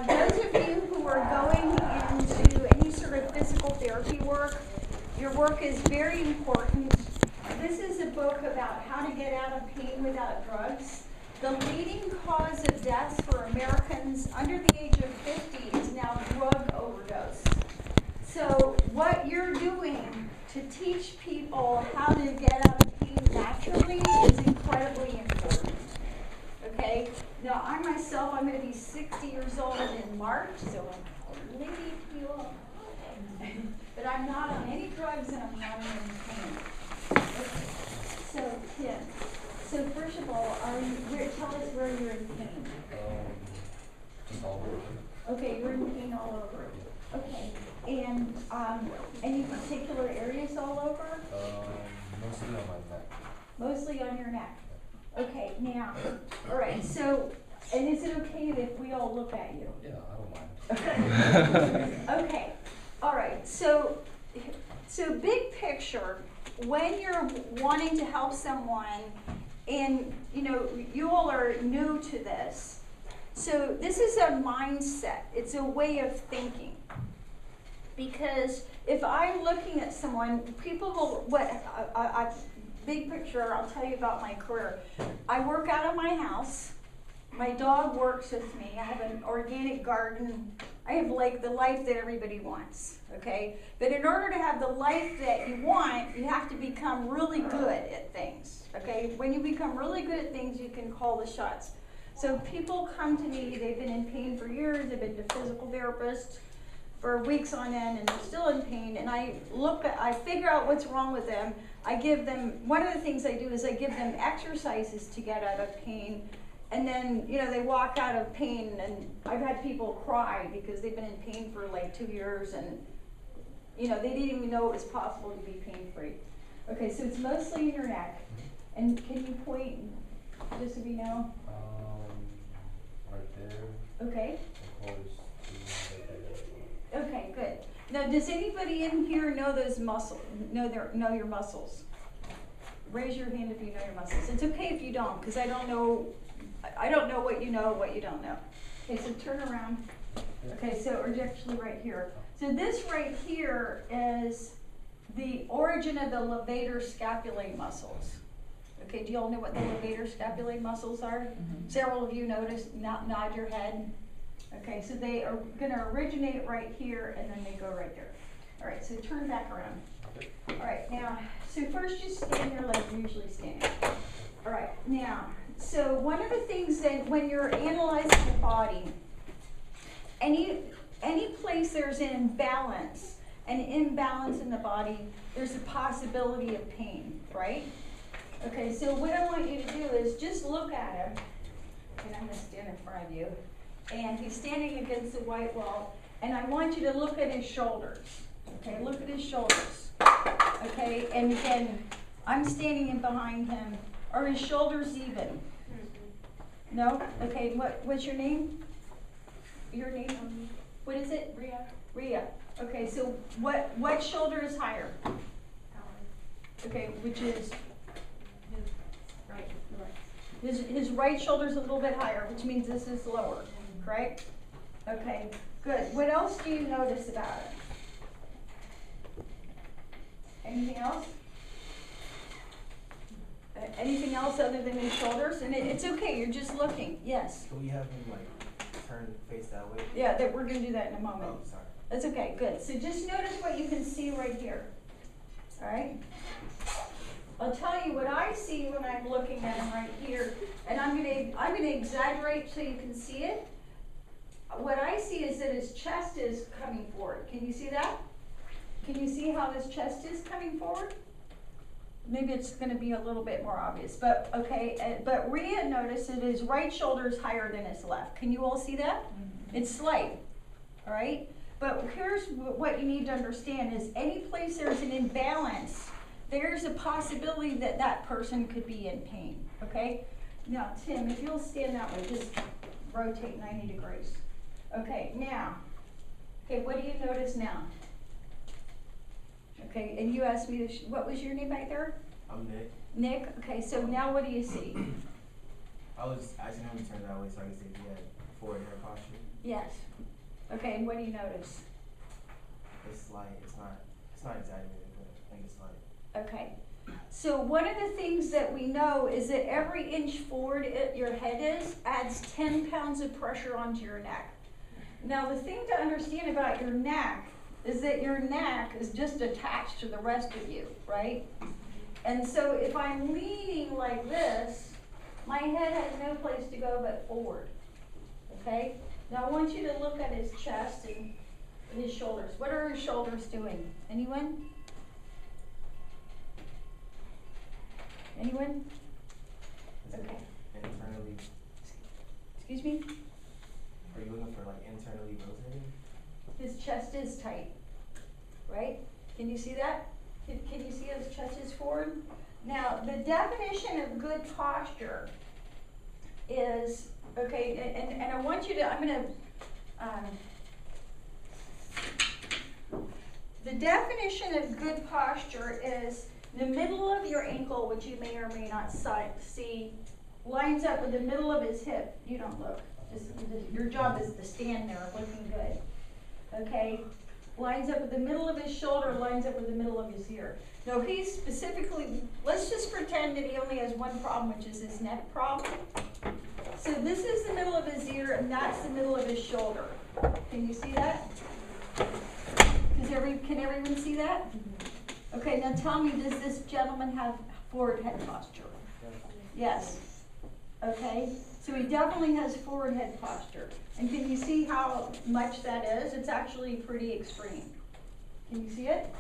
those of you who are going into any sort of physical therapy work, your work is very important. This is a book about how to get out of pain without drugs. The leading cause of deaths for Americans under the age of 50 is now drug overdose. So what you're doing to teach people how to get out of pain naturally is incredibly important. Okay? Now, I myself, I'm going to be 60 years old in March, so I'm a lady feel. But I'm not on any drugs and I'm not in any pain. Okay. So, Tim, so first of all, tell us where you're in pain. Just all over. Okay, you're in pain all over. Okay. And any particular areas all over? Mostly on my neck. Mostly on your neck. Okay, now, all right, so, and is it okay if we all look at you? Yeah, I don't mind. Okay, all right, so big picture, when you're wanting to help someone, and, you know, you all are new to this, so this is a mindset, it's a way of thinking. Because if I'm looking at someone, people will, big picture, I'll tell you about my career. I work out of my house. My dog works with me. I have an organic garden. I have like the life that everybody wants, okay? But in order to have the life that you want, you have to become really good at things, okay? When you become really good at things, you can call the shots. So people come to me, they've been in pain for years, they've been to physical therapists for weeks on end, and they're still in pain, and I figure out what's wrong with them. I give them, one of the things I do is I give them exercises to get out of pain, and then, you know, they walk out of pain, and I've had people cry because they've been in pain for like 2 years, and, you know, they didn't even know it was possible to be pain-free. Okay, so it's mostly in your neck, and can you point, just so we know? Right there. Okay. Of course, Okay, good. Now, does anybody in here know those muscles? Know your muscles? Raise your hand if you know your muscles. It's okay if you don't, because I don't know what you know, what you don't know. Okay, so turn around. Okay, so or actually right here. So this right here is the origin of the levator scapulae muscles. Okay, do you all know what the levator scapulae muscles are? Mm-hmm. Several of you nod your head. Okay, so they are going to originate right here, and then they go right there. All right, so turn back around. All right, now, so first you stand there like you're usually standing. All right, now, so one of the things that when you're analyzing the body, any place there's an imbalance in the body, there's a possibility of pain, right? Okay, so what I want you to do is just look at him, and I'm going to stand in front of you. And he's standing against the white wall, and I want you to look at his shoulders. Okay, look at his shoulders. Okay, and again, I'm standing in behind him. Are his shoulders even? No? Okay, what's your name? Your name? What is it? Rhea. Rhea. Okay, so what shoulder is higher? Okay, which is? Right. His right shoulder's a little bit higher, which means this is lower. Right? Okay, good. What else do you notice about it? Anything else? Anything else other than his shoulders? And it's okay, you're just looking. Yes? Can we have him like turn face that way? Yeah, we're going to do that in a moment. Oh, sorry. That's okay, good. So just notice what you can see right here. All right? I'll tell you what I see when I'm looking at him right here, and I'm gonna exaggerate so you can see it. What I see is that his chest is coming forward. Can you see that? Can you see how his chest is coming forward? Maybe it's going to be a little bit more obvious, but okay. But Rhea noticed that his right shoulder is higher than his left. Can you all see that? Mm-hmm. It's slight, all right? But here's what you need to understand is any place there's an imbalance, there's a possibility that that person could be in pain, okay? Now, Tim, if you'll stand that way, just rotate 90 degrees. Okay, now, okay, what do you notice now? Okay, and you asked me, what was your name back there? I'm Nick. Nick, okay, so now what do you see? I was asking him to turn that way so I could see if he had forward head posture. Yes. Okay, and what do you notice? It's like, it's not exaggerated, but I think it's like, Okay. So one of the things that we know is that every inch forward your head adds 10 pounds of pressure onto your neck. Now the thing to understand about your neck is that your neck is just attached to the rest of you, right? And so if I'm leaning like this, my head has no place to go but forward, okay? Now I want you to look at his chest and his shoulders. What are his shoulders doing? Anyone? Anyone? is Okay. it internally, Excuse me? are you looking for like internally rotating? His chest is tight, right? Can you see that? Can you see his chest is forward? Now, the definition of good posture is, okay, and I want you to, I'm gonna, the definition of good posture is the middle of your ankle, which you may or may not see, lines up with the middle of his hip. You don't look. Your job is to stand there looking good. Okay? Lines up with the middle of his shoulder, lines up with the middle of his ear. Now he's specifically, let's just pretend that he only has one problem, which is his neck problem. So this is the middle of his ear, and that's the middle of his shoulder. Can you see that? Can everyone see that? Okay, now tell me, does this gentleman have forward head posture? Yes. Okay, so he definitely has forward head posture. And can you see how much that is? It's actually pretty extreme. Can you see it?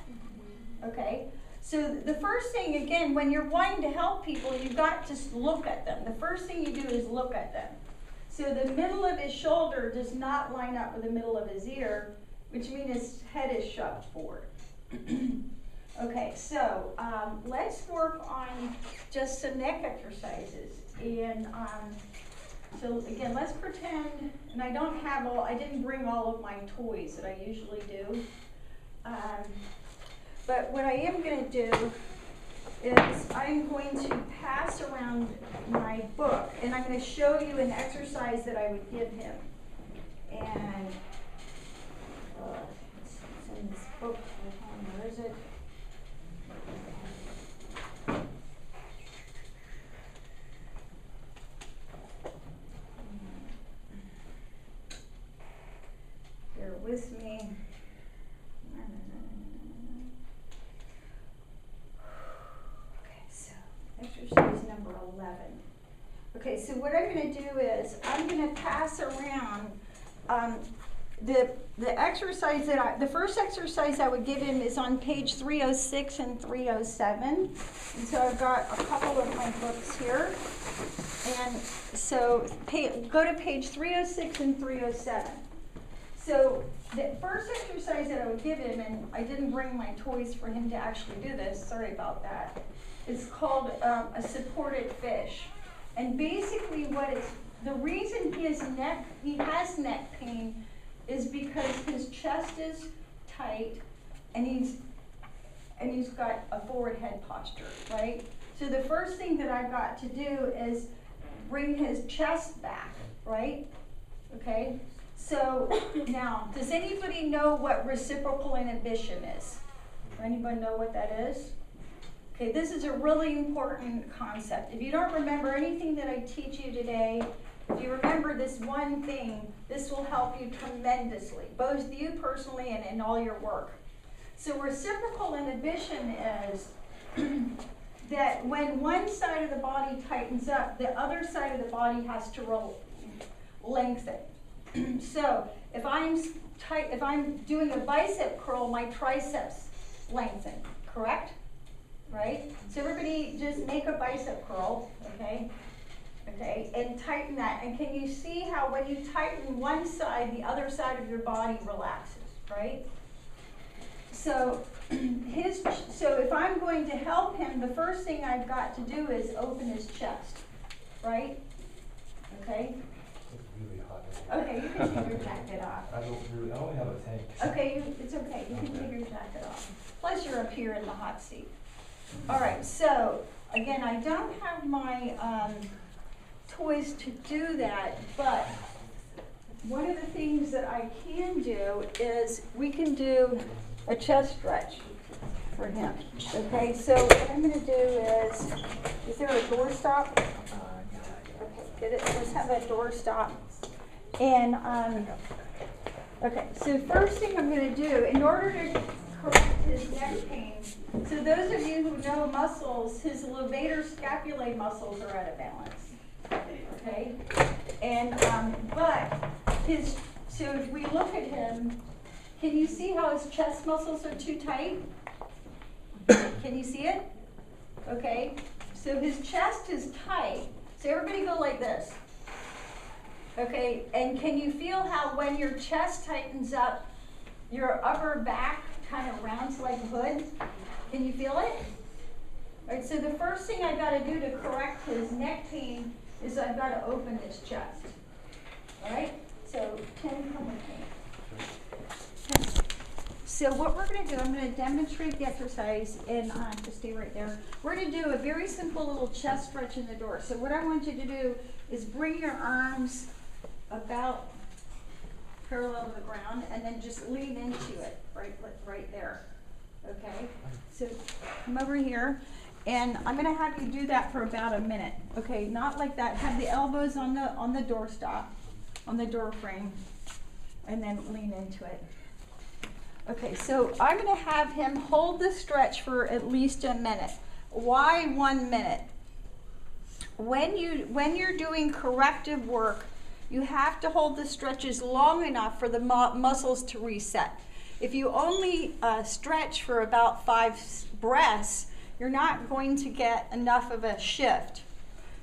Okay, so the first thing, again, when you're wanting to help people, you've got to look at them. The first thing you do is look at them. So the middle of his shoulder does not line up with the middle of his ear, which means his head is shoved forward. Okay, so let's work on just some neck exercises. And so again, let's pretend, and I didn't bring all of my toys that I usually do. But what I am going to do is I'm going to pass around my book, and I'm going to show you an exercise that I would give him. And it's in this book. Where is it? Bear with me. Okay, so exercise number 11. Okay, so what I'm going to do is I'm going to pass around the exercise the first exercise I would give him is on page 306 and 307. And so I've got a couple of my books here. And so go to page 306 and 307. So the first exercise that I would give him, and I didn't bring my toys for him to actually do this, sorry about that, is called a supported fish. And basically the reason he has neck pain is because his chest is tight and he's got a forward head posture, right? So the first thing that I've got to do is bring his chest back, right? Okay? So now, does anybody know what reciprocal inhibition is? Anybody know what that is? Okay, this is a really important concept. If you don't remember anything that I teach you today, if you remember this one thing, this will help you tremendously, both you personally and in all your work. So reciprocal inhibition is that when one side of the body tightens up, the other side of the body has to lengthen. So if I'm doing a bicep curl, my triceps lengthen, correct? Right? So everybody just make a bicep curl, okay? Okay, and tighten that. And can you see how when you tighten one side, the other side of your body relaxes, right? So if I'm going to help him, the first thing I've got to do is open his chest, right? Okay? It's really hot. Okay, you can take your jacket off. I only have a tank. Okay, it's okay. You can take your jacket off. Plus, you're up here in the hot seat. All right. So again, I don't have my toys to do that, but one of the things that I can do is we can do a chest stretch for him. Okay, so what I'm going to do is there a door stop? Okay, get it. Let's have a door stop. And okay, so first thing I'm going to do, in order to correct his neck pain, so those of you who know muscles, his levator scapulae muscles are out of balance. Okay, and but so if we look at him, can you see how his chest muscles are too tight? Can you see it? Okay, so his chest is tight. So everybody go like this. Okay, and can you feel how when your chest tightens up, your upper back kind of rounds like a hood? Can you feel it? All right, so the first thing I got to do to correct his neck pain is I've got to open his chest. All right, so Tim, come with me. Tim. So what we're going to do, I'm going to demonstrate the exercise, and just stay right there. We're going to do a very simple little chest stretch in the door. So what I want you to do is bring your arms about parallel to the ground, and then just lean into it, right there. Okay, so come over here, and I'm going to have you do that for about a minute. Okay, not like that. Have the elbows on the door stop, on the door frame, and then lean into it. Okay, so I'm going to have him hold the stretch for at least a minute. Why 1 minute? When you're doing corrective work, you have to hold the stretches long enough for the muscles to reset. If you only stretch for about 5 breaths, you're not going to get enough of a shift.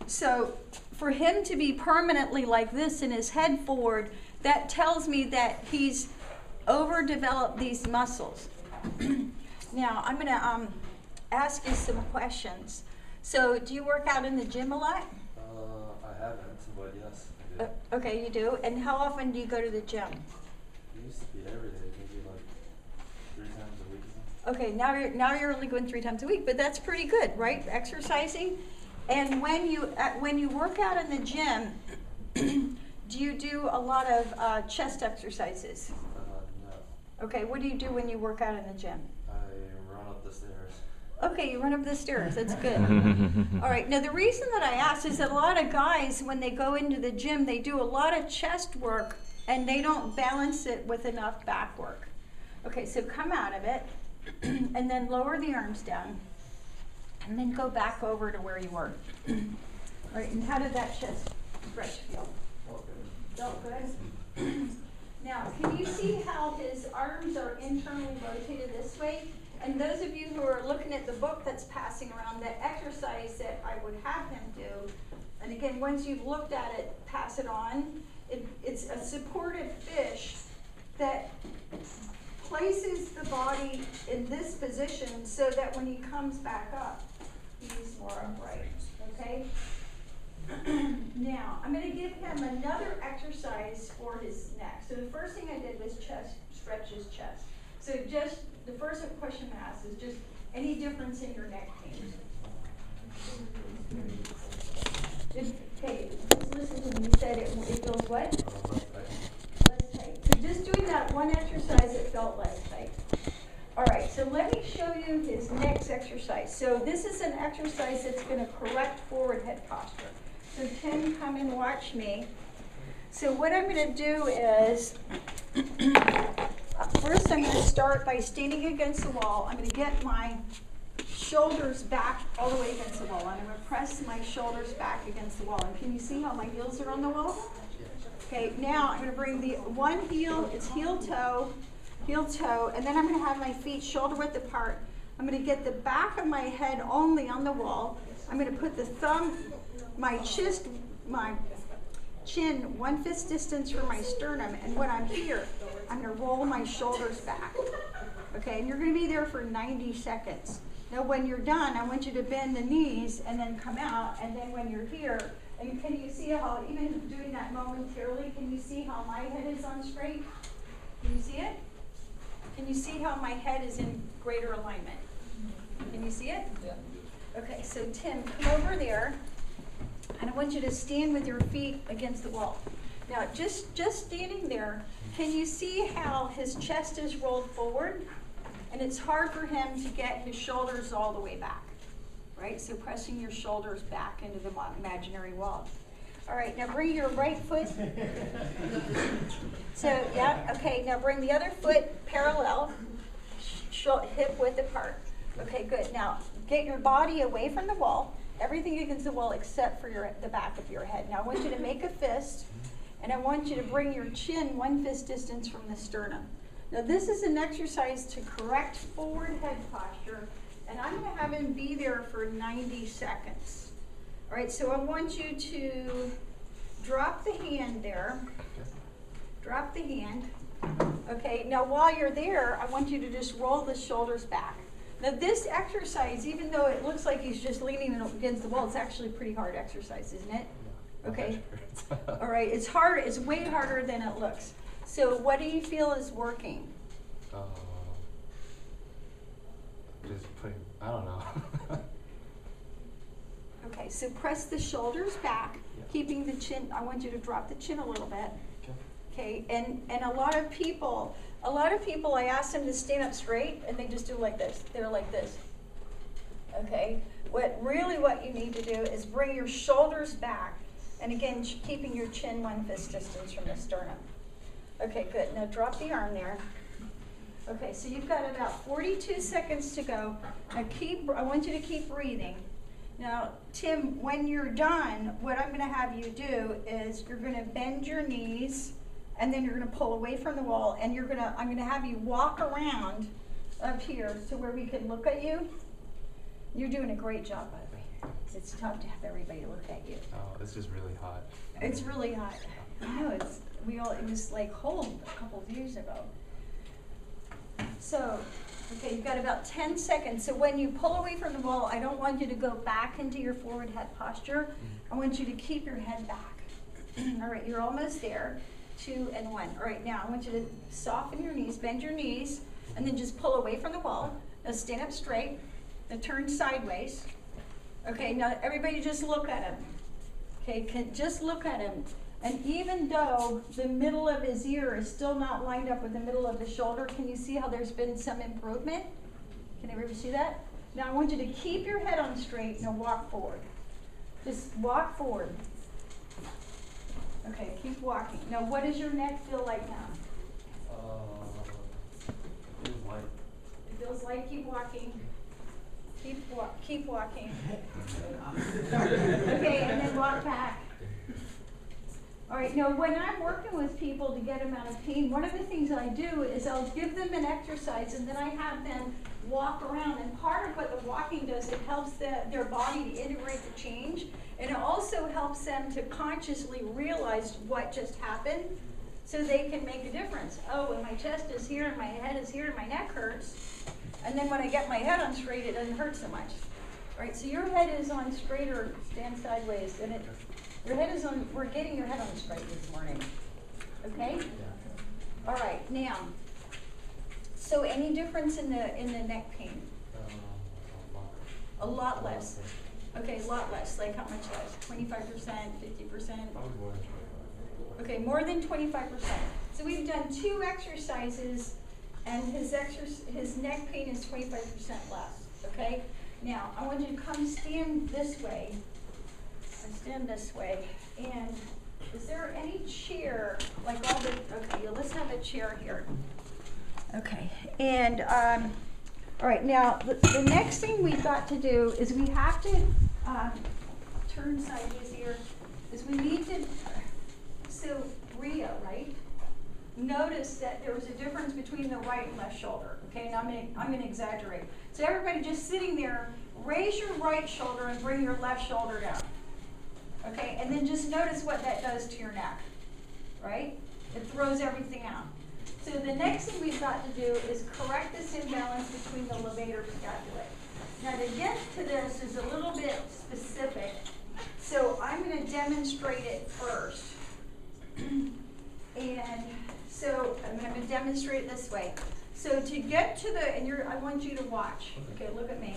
So for him to be permanently like this in his head forward, that tells me that he's overdeveloped these muscles. Now I'm going to ask you some questions. So do you work out in the gym a lot? I haven't, but yes, I do. Okay, you do. And how often do you go to the gym? It used to be every day, maybe like 3 times a week or something. Okay, now you're only going 3 times a week, but that's pretty good, right? Exercising. And when you work out in the gym, do you do a lot of chest exercises? No. Okay, what do you do when you work out in the gym? I run up the stairs. Okay, you run up the stairs. That's good. All right. Now, the reason that I asked is that a lot of guys, when they go into the gym, they do a lot of chest work, and they don't balance it with enough back work. Okay, so come out of it, and then lower the arms down, and then go back over to where you were. All right, and how did that chest stretch feel? Felt good? Now, can you see how his arms are internally rotated this way? And those of you who are looking at the book that's passing around, the exercise that I would have him do, and again, once you've looked at it, pass it on. It's a supported fish that places the body in this position so that when he comes back up, he's more upright, okay? Now, I'm going to give him another exercise for his neck. So the first thing I did was stretch his chest. So just the first question I asked is just any difference in your neck pain? Okay, just listen to me. You said it feels what? Less tight. So just doing that one exercise, it felt less tight. All right, so let me show you his next exercise. So this is an exercise that's going to correct forward head posture. So Tim, come and watch me. So what I'm going to do is, first I'm going to start by standing against the wall. I'm going to get my shoulders back all the way against the wall. I'm going to press my shoulders back against the wall. And can you see how my heels are on the wall? Okay, now I'm going to bring the one heel, it's heel toe, and then I'm going to have my feet shoulder width apart. I'm going to get the back of my head only on the wall. I'm going to put the thumb, my chin 1/5 distance from my sternum, and when I'm here, I'm going to roll my shoulders back. Okay, and you're going to be there for 90 seconds. Now when you're done, I want you to bend the knees and then come out, and then when you're here, and can you see how, even doing that momentarily, can you see how my head is on straight? Can you see it? Can you see how my head is in greater alignment? Can you see it? Yeah. Okay, so Tim, come over there, and I want you to stand with your feet against the wall. Now, just standing there, can you see how his chest is rolled forward? And it's hard for him to get his shoulders all the way back, right? So pressing your shoulders back into the imaginary wall. All right, now bring your right foot. So, yeah, okay, now bring the other foot parallel, hip width apart. Okay, good. Now, get your body away from the wall, everything against the wall except for the back of your head. Now, I want you to make a fist, and I want you to bring your chin 1 fist distance from the sternum. Now, this is an exercise to correct forward head posture, and I'm going to have him be there for 90 seconds. All right, so I want you to drop the hand there. Drop the hand. Okay, now while you're there, I want you to just roll the shoulders back. Now this exercise, even though it looks like he's just leaning against the wall, it's actually a pretty hard exercise, isn't it? Okay. All right, it's hard, it's way harder than it looks. So what do you feel is working? Just putting, I don't know. Okay, so press the shoulders back, Yeah. keeping the chin, I want you to drop the chin a little bit. Okay, and a lot of people, I ask them to stand up straight and they just do like this. They're like this. Okay, what you need to do is bring your shoulders back, and again, keeping your chin 1 fist distance from the sternum. Okay, good. Now drop the arm there. Okay, so you've got about 42 seconds to go. Now I want you to keep breathing. Now, Tim, when you're done, what I'm going to have you do is you're going to bend your knees, and then you're going to pull away from the wall, and I'm going to have you walk around up here to where we can look at you. You're doing a great job, by the way. It's tough to have everybody look at you. Oh, it's just really hot. It's really hot. I know, it was like cold a couple of years ago. So, okay, you've got about 10 seconds. So when you pull away from the wall, I don't want you to go back into your forward head posture. I want you to keep your head back. All right, you're almost there. 2 and 1. All right, now I want you to soften your knees, bend your knees, and then just pull away from the wall. Now stand up straight. Now turn sideways. Okay, now everybody just look at him. Okay, just look at him. And even though the middle of his ear is still not lined up with the middle of the shoulder, can you see how there's been some improvement? Can everybody see that? Now I want you to keep your head on straight. Now walk forward. Just walk forward. Okay, keep walking. Now what does your neck feel like now? It was light. It feels light. Keep walking. Keep walking. Okay, and then walk back. All right, now when I'm working with people to get them out of pain, one of the things I do is I'll give them an exercise, and then I have them walk around. And part of what the walking does, it helps their body to integrate the change, and it also helps them to consciously realize what just happened, so they can make a difference. Oh, and my chest is here, and my head is here, and my neck hurts. And then when I get my head on straight, it doesn't hurt so much. All right, so your head is on straight, or stand sideways, and your head is on, we're getting your head on straight this morning. Okay? All right, now, so any difference in the neck pain? A lot less. Okay, a lot less. Like how much less? 25%, 50%? Probably more than 25. Okay, more than 25%. So we've done 2 exercises, and his neck pain is 25% less. Okay? Now, I want you to come stand this way. Stand this way. And is there any chair, like all the, okay, let's have a chair here. Okay, and all right, now the next thing we've got to do is we have to turn sideways here, is we need to, so Rhea, right? Notice that there was a difference between the right and left shoulder. Okay, now I'm gonna exaggerate. So everybody just sitting there, raise your right shoulder and bring your left shoulder down. Okay, and then just notice what that does to your neck, right? It throws everything out. So the next thing we've got to do is correct this imbalance between the levator scapulae. Now to get to this is a little bit specific, so I'm going to demonstrate it first. And so I'm going to demonstrate it this way. So to get to the, and I want you to watch. Okay, look at me.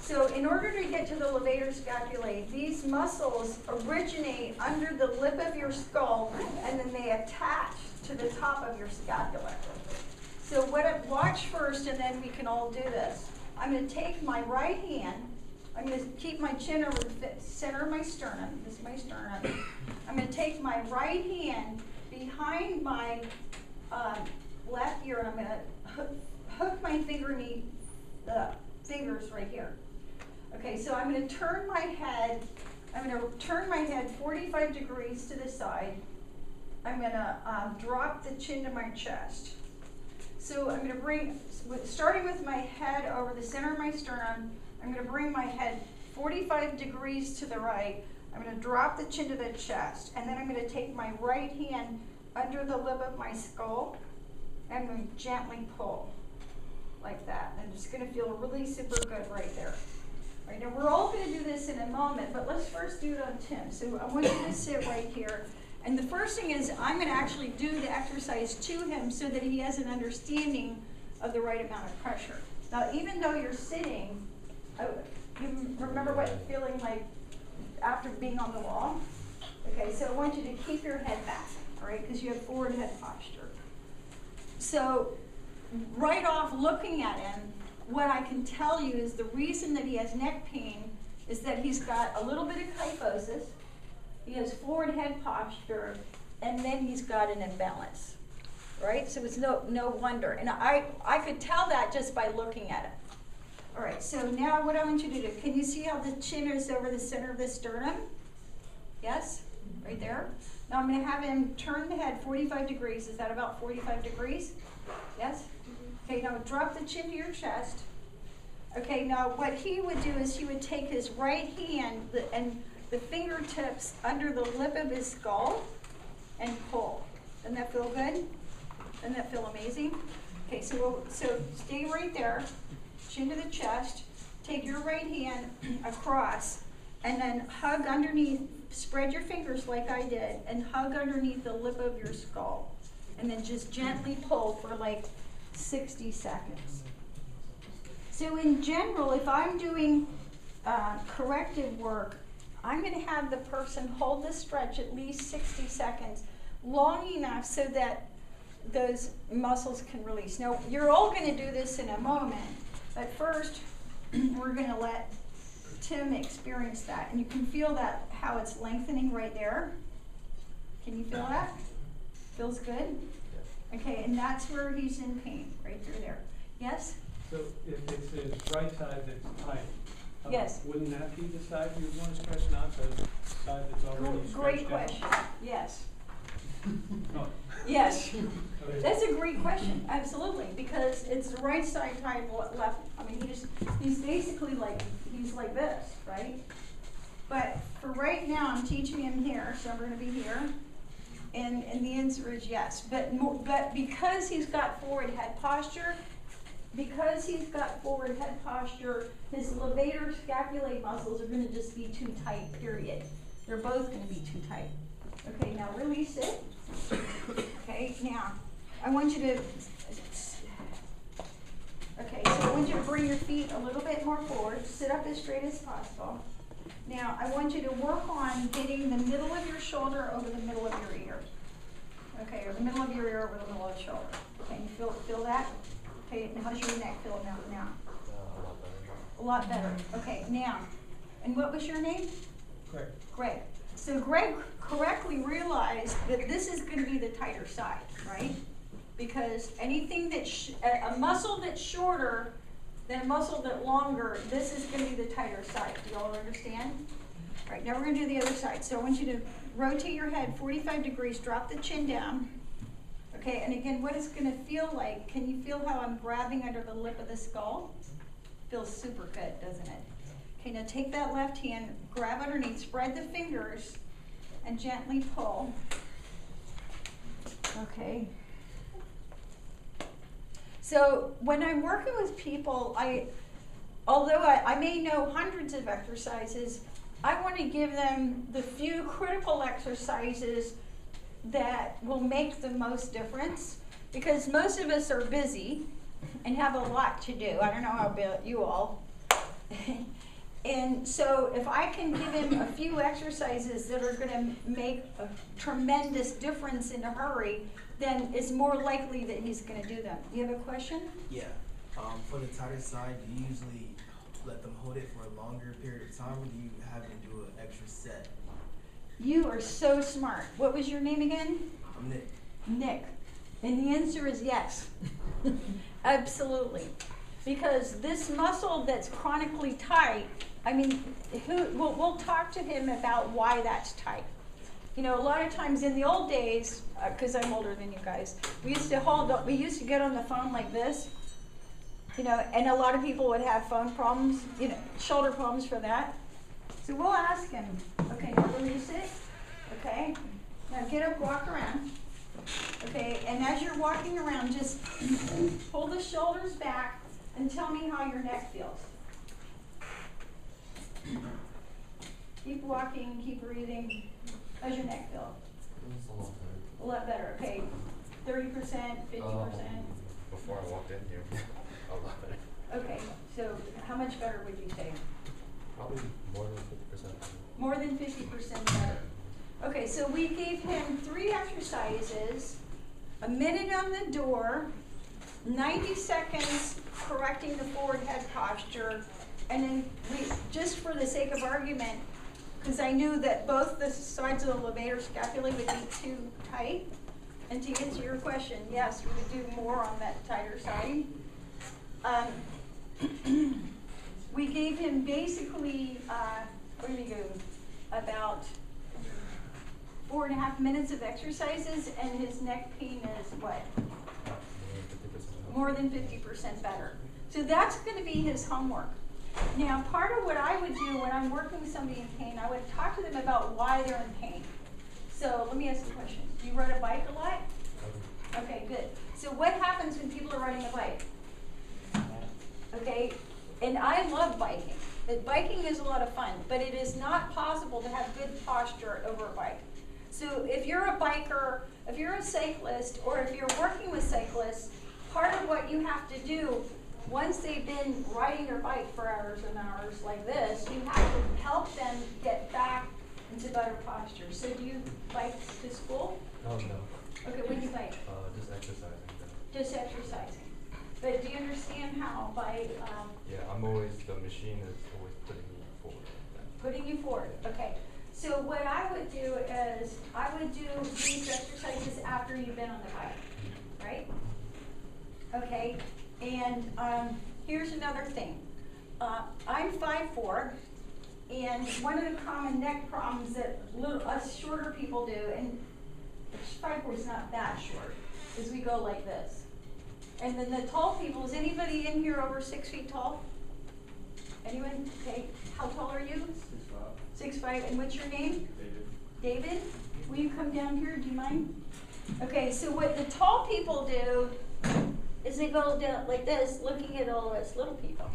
So in order to get to the levator scapulae, these muscles originate under the lip of your skull, and then they attach to the top of your scapula. So watch first, and then we can all do this. I'm going to take my right hand. I'm going to keep my chin over the center of my sternum. This is my sternum. I'm going to take my right hand behind my left ear, and I'm going to hook my fingers right here. Okay, so I'm going to turn my head. I'm going to turn my head 45 degrees to the side. I'm going to drop the chin to my chest. So I'm going to bring, starting with my head over the center of my sternum, I'm going to bring my head 45 degrees to the right. I'm going to drop the chin to the chest, and then I'm going to take my right hand under the lip of my skull, and I'm going to gently pull like that. And it's going to feel really super good right there. All right, now we're all going to do this in a moment, but let's first do it on Tim. So I want you to sit right here. And the first thing is I'm going to actually do the exercise to him so that he has an understanding of the right amount of pressure. Now, even though you're sitting, you remember what feeling like after being on the wall? Okay, so I want you to keep your head back, all right, because you have forward head posture. So right off looking at him, what I can tell you is the reason that he has neck pain is that he's got a little bit of kyphosis, he has forward head posture, and then he's got an imbalance, right? So it's no wonder. And I could tell that just by looking at it. All right, so now what I want you to do, can you see how the chin is over the center of the sternum? Yes? Right there? Now I'm going to have him turn the head 45 degrees. Is that about 45 degrees? Yes? Okay, now drop the chin to your chest. Okay, now what he would do is he would take his right hand and the fingertips under the lip of his skull and pull. Doesn't that feel good? Doesn't that feel amazing? Okay, so stay right there, chin to the chest, take your right hand across, and then hug underneath, spread your fingers like I did, and hug underneath the lip of your skull. And then just gently pull for like 60 seconds. So in general, if I'm doing corrective work, I'm going to have the person hold the stretch at least 60 seconds, long enough so that those muscles can release. Now, you're all going to do this in a moment, but first, we're going to let Tim experience that. And you can feel that, how it's lengthening right there. Can you feel that? Feels good? Okay, and that's where he's in pain, right through there. Yes? So if it's his right side that's tight, Yes. wouldn't that be the side you would want to stretch, not the side that's already stretched Great out? question. Yes. No. Yes. Okay. That's a great question. Absolutely, because it's the right side tied left. I mean, he's basically like, he's like this, right? But for right now, I'm teaching him here, so we're going to be here. And the answer is yes. But because he's got forward head posture, his levator scapulae muscles are going to just be too tight, period. They're both going to be too tight. Okay, now release it. Okay, now I want you to, bring your feet a little bit more forward. Sit up as straight as possible. Now I want you to work on getting the middle of your shoulder over the middle of your ear. Okay, or the middle of your ear over the middle of the shoulder. Okay, you feel that? Okay, and how's your neck feel now? A lot better. Okay, now, and what was your name? Greg. Greg. So Greg correctly realized that this is going to be the tighter side, right? Because anything that's a muscle that's shorter than a muscle that's longer, this is going to be the tighter side. Do you all understand? All right, now we're going to do the other side. So I want you to rotate your head 45 degrees, drop the chin down. Okay, and again, what it's going to feel like, can you feel how I'm grabbing under the lip of the skull? Feels super good, doesn't it? Okay, now take that left hand, grab underneath, spread the fingers, and gently pull. Okay. So when I'm working with people, although I may know hundreds of exercises, I want to give them the few critical exercises that will make the most difference, because most of us are busy and have a lot to do. I don't know how about you all. And so if I can give him a few exercises that are gonna make a tremendous difference in a hurry, then it's more likely that he's gonna do them. You have a question? Yeah. For the tighter side, do you usually let them hold it for a longer period of time, or do you have them do an extra set? You are so smart. What was your name again? I'm Nick. Nick. And the answer is yes. Absolutely. Because this muscle that's chronically tight, I mean, we'll talk to him about why that's tight. You know, a lot of times in the old days, because I'm older than you guys, we used to get on the phone like this, you know, and a lot of people would have phone problems, you know, shoulder problems for that. So we'll ask him, okay, now release it, okay? Now get up, walk around, okay? And as you're walking around, just pull the shoulders back and tell me how your neck feels. Keep walking, keep breathing. How's your neck feel? It's a lot better. A lot better, okay. 30%, 50%? Before I walked in here, a lot better. Okay, so how much better would you say? Probably more than 50%. More than 50% better. Okay, so we gave him 3 exercises, a minute on the door, 90 seconds correcting the forward head posture, and then just for the sake of argument, because I knew that both the sides of the levator scapulae would be too tight, and to answer your question, yes, we would do more on that tighter side. We gave him basically, what did we do? About 4.5 minutes of exercises, and his neck pain is what? More than 50% better. So that's going to be his homework. Now, part of what I would do when I'm working with somebody in pain, I would talk to them about why they're in pain. So let me ask you a question. Do you ride a bike a lot? Okay, good. So what happens when people are riding a bike? Okay, and I love biking. Biking is a lot of fun, but it is not possible to have good posture over a bike. So if you're a biker, if you're a cyclist, or if you're working with cyclists, part of what you have to do, once they've been riding their bike for hours and hours like this, you have to help them get back into better posture. So do you bike to school? Oh, no. Okay, when do you bike? Just exercising. Just exercising. But do you understand how by Yeah, the machine is always putting me forward. putting you forward? Okay. So what I would do is I would do these exercises after you've been on the bike, right? Okay. And here's another thing. I'm 5'4", and one of the common neck problems that us shorter people do, and 5'4" is not that short, is we go like this. And then the tall people, is anybody in here over 6 feet tall? Anyone? Okay. How tall are you? 6'5". 6'5", and what's your name? David. David? Will you come down here? Do you mind? Okay, so what the tall people do is they go down like this, looking at all of us little people.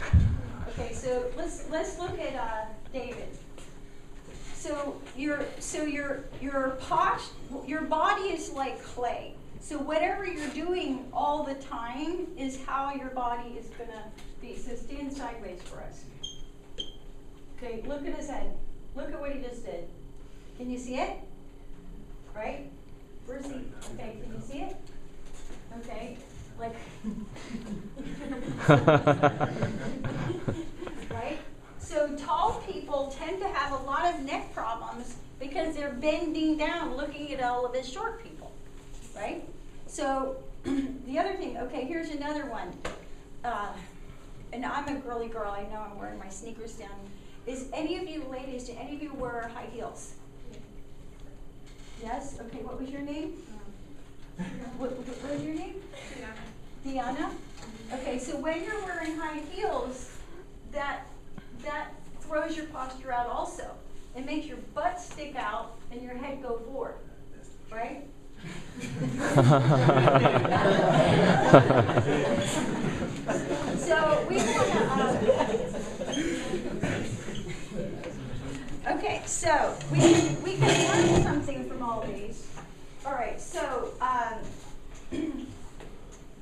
Okay, so let's look at David. So your body is like clay. So whatever you're doing all the time is how your body is gonna be. So stand sideways for us. Okay, look at his head. Look at what he just did. Can you see it? Right? Where's he? Okay, can you see it? Okay, like, right? So tall people tend to have a lot of neck problems because they're bending down looking at all of his short people, right? So the other thing, okay, here's another one. And I'm a girly girl, I know I'm wearing my sneakers down. Is any of you ladies, do any of you wear high heels? Yes? Okay, what was your name? What was your name? Deanna? Okay, so when you're wearing high heels, that throws your posture out also. It makes your butt stick out and your head go forward, right? So we want to, okay, so we can learn something from all these. All right, so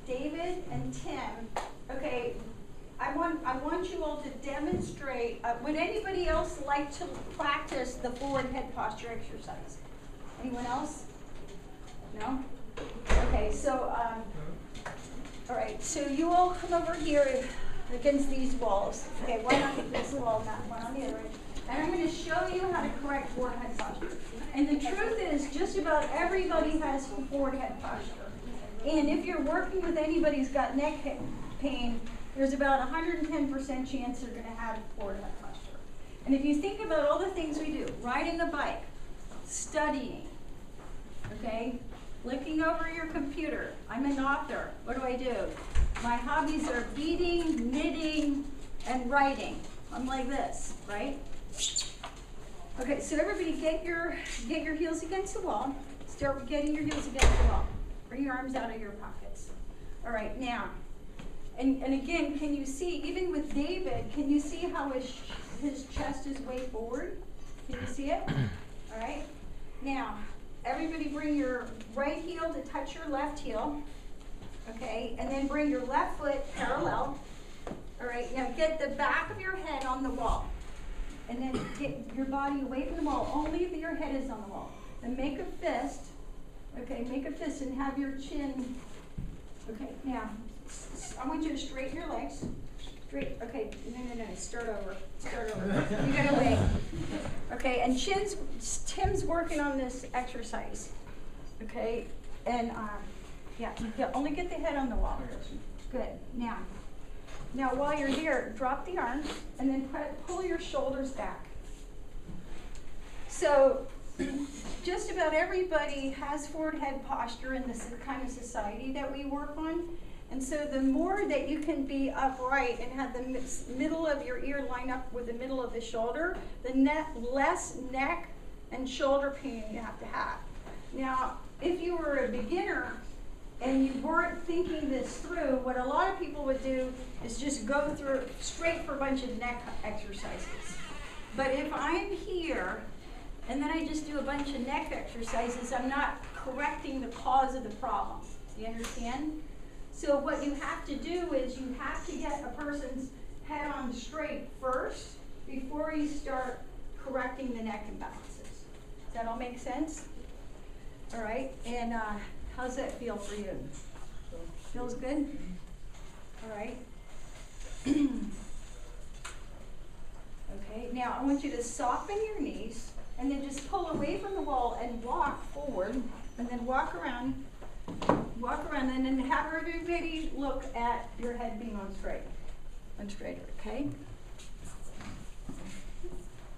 David and Tim, okay, I want you all to demonstrate would anybody else like to practice the forward head posture exercise? Anyone else? No? Okay, so, all right, so you all come over here against these walls. Okay, one on this wall, not one on the other end. And I'm going to show you how to correct forward head posture. And the truth is, just about everybody has forward head posture. And if you're working with anybody who's got neck pain, there's about 110% chance they're going to have forward head posture. And if you think about all the things we do, riding the bike, studying, okay, looking over your computer. I'm an author. What do? My hobbies are beading, knitting, and writing. I'm like this, right? Okay, so everybody get your heels against the wall. Start getting your heels against the wall. Bring your arms out of your pockets. All right, now, and again, can you see, even with David, can you see how his chest is way forward? Can you see it? All right, now, everybody bring your right heel to touch your left heel, okay? And then bring your left foot parallel. All right, now get the back of your head on the wall. And then get your body away from the wall, only if your head is on the wall. And make a fist, okay? Make a fist and have your chin, okay? Now, I want you to straighten your legs. Straight, okay, no, start over. You gotta wait. Okay, and Tim's working on this exercise, okay? And yeah, only get the head on the wall. Good, now while you're here, drop the arms and then pull your shoulders back. So, just about everybody has forward head posture in this kind of society that we work on. And so the more that you can be upright and have the middle of your ear line up with the middle of the shoulder, the less neck and shoulder pain you have to have. Now, if you were a beginner and you weren't thinking this through, what a lot of people would do is just go through straight for a bunch of neck exercises. But if I'm here and then I just do a bunch of neck exercises, I'm not correcting the cause of the problem. Do you understand? So what you have to do is you have to get a person's head on straight first before you start correcting the neck imbalances. Does that all make sense? All right, and how's that feel for you? Feels good? All right. Okay, now I want you to soften your knees and then just pull away from the wall and walk forward and then walk around and then have everybody look at your head being on straighter, okay?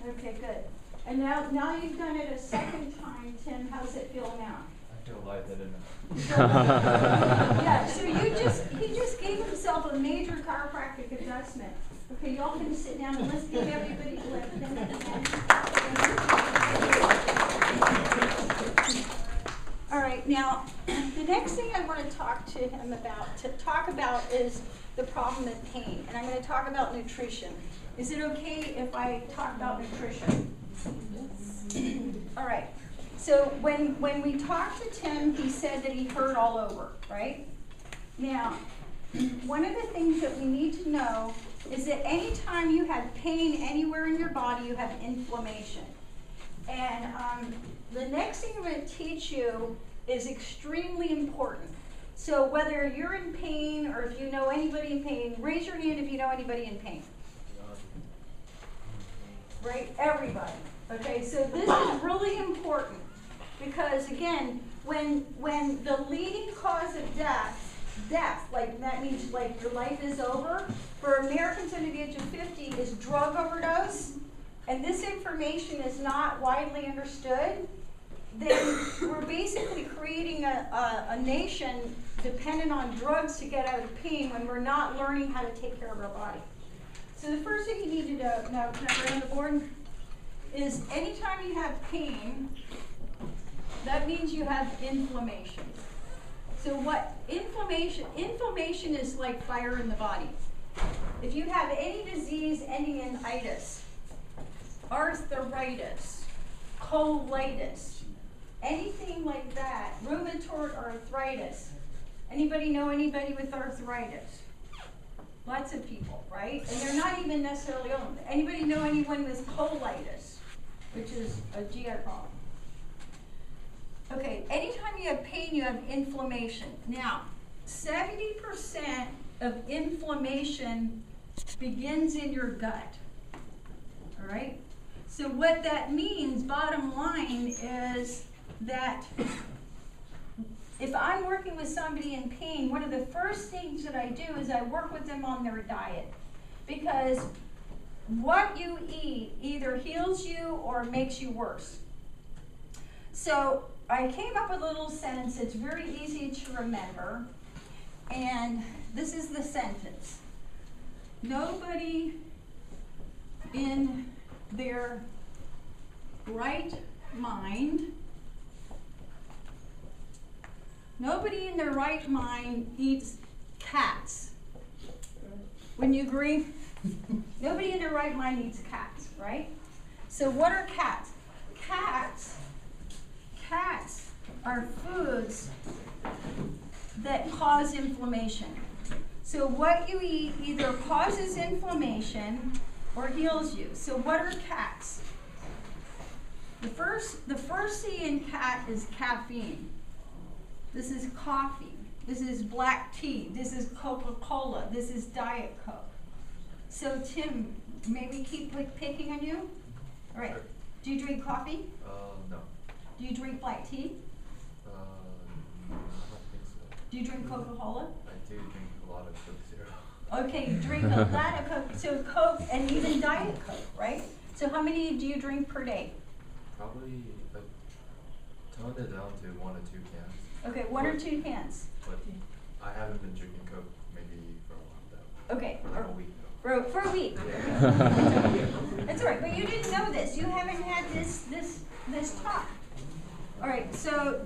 Okay, good. And now you've done it a second time, Tim, how's it feel now? I feel lightheaded now. Yeah, so he just gave himself a major chiropractic adjustment. Okay, y'all can sit down and let's give everybody a lift. All right, now the next thing I want to talk to him about is the problem with pain, and I'm going to talk about nutrition. Is it okay if I talk about nutrition? All right. So when we talked to Tim, he said that he hurt all over, right? Now, one of the things that we need to know is that anytime you have pain anywhere in your body, you have inflammation. And the next thing I'm going to teach you is extremely important. So whether you're in pain or if you know anybody in pain, raise your hand if you know anybody in pain. Right? Everybody. Okay, so this is really important because again, when the leading cause of death, like that means like your life is over, for Americans under the age of 50 is drug overdose, and this information is not widely understood, then we're basically creating a nation dependent on drugs to get out of pain when we're not learning how to take care of our body. So the first thing you need to know, can I write on the board, is anytime you have pain, that means you have inflammation. So what inflammation is like fire in the body. If you have any disease ending in itis, arthritis, colitis, anything like that, rheumatoid arthritis. Anybody know anybody with arthritis? Lots of people, right? And they're not even necessarily on. Anybody know anyone with colitis, which is a GI problem? Okay, anytime you have pain, you have inflammation. Now, 70% of inflammation begins in your gut, all right? So what that means, bottom line, is that if I'm working with somebody in pain, one of the first things that I do is I work with them on their diet. Because what you eat either heals you or makes you worse. So I came up with a little sentence that's very easy to remember. And this is the sentence. Nobody in their right mind eats cats. Wouldn't you agree? Nobody in their right mind eats cats, right? So what are cats? Cats are foods that cause inflammation. So what you eat either causes inflammation or heals you. So what are cats? The first C in cat is caffeine. This is coffee. This is black tea. This is Coca-Cola. This is Diet Coke. So Tim, may we keep picking on you? All right. Sure. Do you drink coffee? No. Do you drink black tea? I don't think so. Do you drink Coca-Cola? I do drink a lot of Coke Zero. Okay, you drink a lot of Coke. So Coke and even Diet Coke, right? So how many do you drink per day? Probably, toned it down to 1 or 2 cans. Okay, 1 or 2 cans. But I haven't been drinking Coke maybe for a while though. Okay. Like a week though. For a week. That's all right, but you didn't know this. You haven't had this talk. All right, so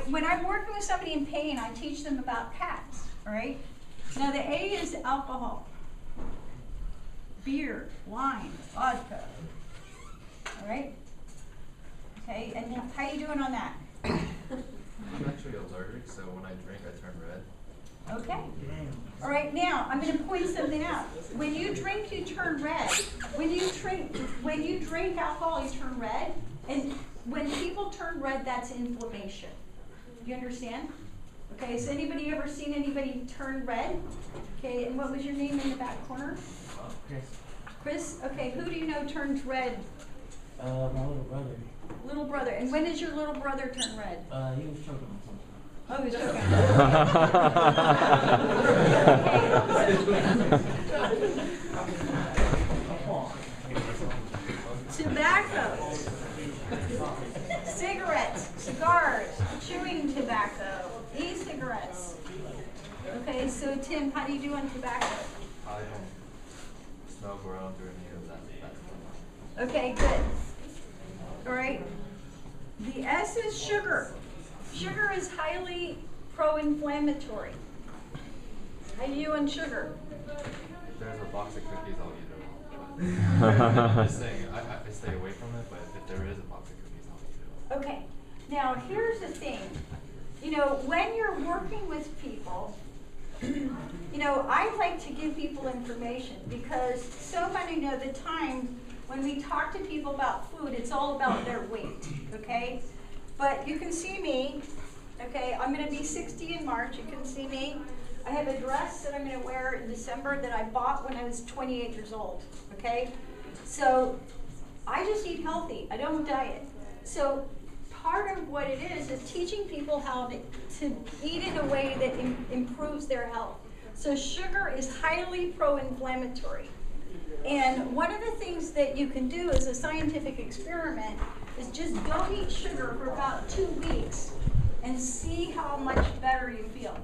when I'm working with somebody in pain, I teach them about cats. All right. Now the A is alcohol, beer, wine, vodka. All right. Okay, and how you doing on that? I'm actually allergic, so when I drink, I turn red. Okay. All right, now I'm going to point something out. When you drink, you turn red. When you drink alcohol, you turn red. And when people turn red, that's inflammation. Do you understand? Okay, has anybody ever seen anybody turn red? Okay, and what was your name in the back corner? Chris. Chris? Okay, who do you know turns red? My little brother. Little brother. And when does your little brother turn red? He was choking on something. Oh, he's okay. Tobacco, cigarettes, cigars, chewing tobacco, e-cigarettes. Okay, so Tim, how do you do on tobacco? I don't smoke or I don't do any of that. Okay, good. All right. The S is sugar. Sugar is highly pro-inflammatory. How do you do on sugar? If there's a box of cookies, I'll eat them. I'm just saying, I stay away from it, but if there is a box of cookies, I'll eat it. Okay. Now, here's the thing. You know, when you're working with people, you know, I like to give people information because so many of the time when we talk to people about food, it's all about their weight, okay? But you can see me, okay? I'm going to be 60 in March. You can see me. I have a dress that I'm going to wear in December that I bought when I was 28 years old, okay? So I just eat healthy. I don't diet. So part of what it is teaching people how to eat in a way that improves their health. So sugar is highly pro-inflammatory. And one of the things that you can do as a scientific experiment is just don't eat sugar for about 2 weeks and see how much better you feel.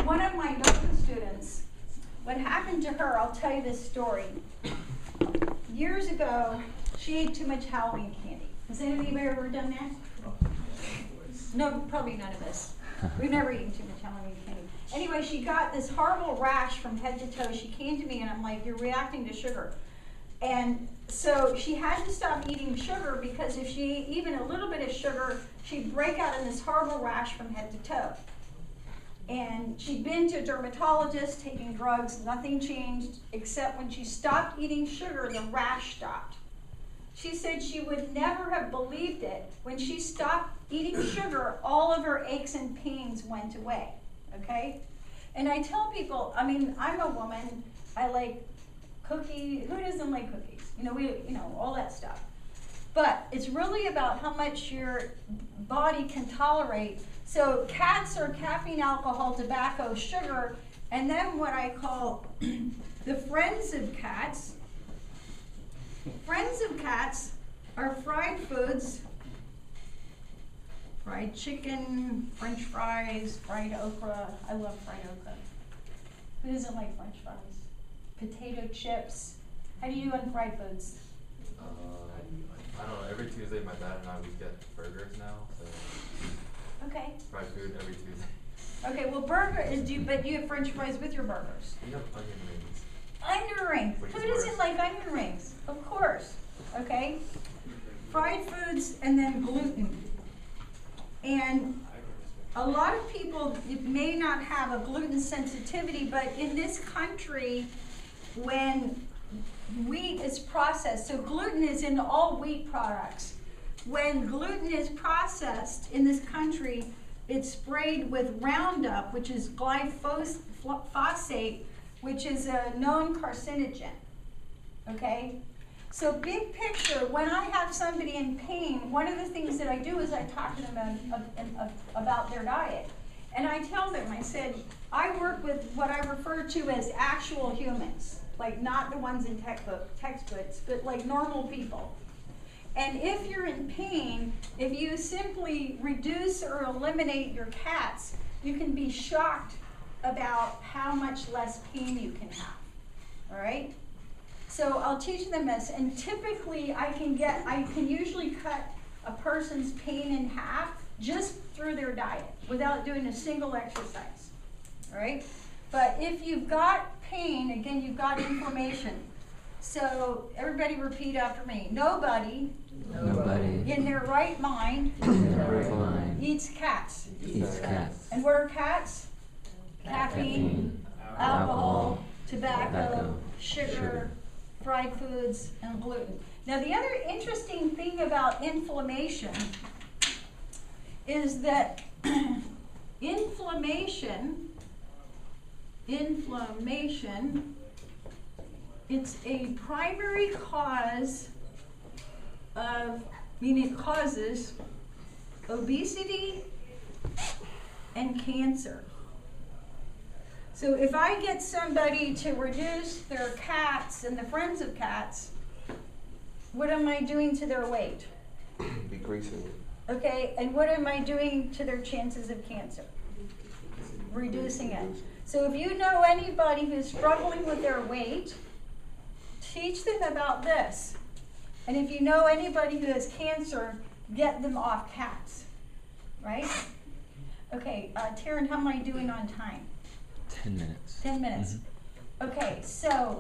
One of my yoga students, what happened to her, I'll tell you this story. Years ago, she ate too much Halloween candy. Has anybody ever done that? No, probably none of us. We've never eaten too much Halloween candy. Anyway, she got this horrible rash from head to toe. She came to me and I'm like, you're reacting to sugar. And so she had to stop eating sugar because if she ate even a little bit of sugar, she'd break out in this horrible rash from head to toe. And she'd been to a dermatologist, taking drugs, nothing changed, except when she stopped eating sugar, the rash stopped. She said she would never have believed it. When she stopped eating sugar, all of her aches and pains went away, okay? And I tell people, I mean, I'm a woman, I like cookies, who doesn't like cookies? All that stuff. But it's really about how much your body can tolerate. So cats are caffeine, alcohol, tobacco, sugar, and then what I call the friends of cats. Friends of cats are fried foods, fried chicken, French fries, fried okra. I love fried okra. Who doesn't like French fries? Potato chips. How do you do on fried foods? I don't know. Every Tuesday, my dad and I, we get burgers now. So Okay. fried food every Tuesday. Okay, well but you have French fries with your burgers. We have onion rings. Onion rings. Which Who is doesn't worse. like onion rings? Of course. Okay? Fried foods and then gluten. And a lot of people may not have a gluten sensitivity, but in this country, when wheat is processed, so gluten is in all wheat products. When gluten is processed in this country, it's sprayed with Roundup, which is glyphosate, which is a known carcinogen, okay? So big picture, when I have somebody in pain, one of the things that I do is I talk to them about their diet. And I tell them, I said, I work with what I refer to as actual humans, like not the ones in textbooks, but like normal people. And if you're in pain, if you simply reduce or eliminate your cats, you can be shocked about how much less pain you can have, all right? So I'll teach them this, and typically I can usually cut a person's pain in half just through their diet without doing a single exercise, all right? But if you've got pain, again, you've got inflammation. So everybody repeat after me. Nobody in their right mind eats cats. And what are cats? Caffeine, alcohol, tobacco, sugar, fried foods, and gluten. Now the other interesting thing about inflammation is that inflammation, it's a primary cause of, meaning it causes obesity and cancer. So if I get somebody to reduce their cats and the friends of cats, what am I doing to their weight? Decreasing it. Okay, and what am I doing to their chances of cancer? Reducing it. So if you know anybody who's struggling with their weight, teach them about this. And if you know anybody who has cancer, get them off cats, right? Okay, Taryn, how am I doing on time? 10 minutes. 10 minutes. Mm-hmm. Okay, so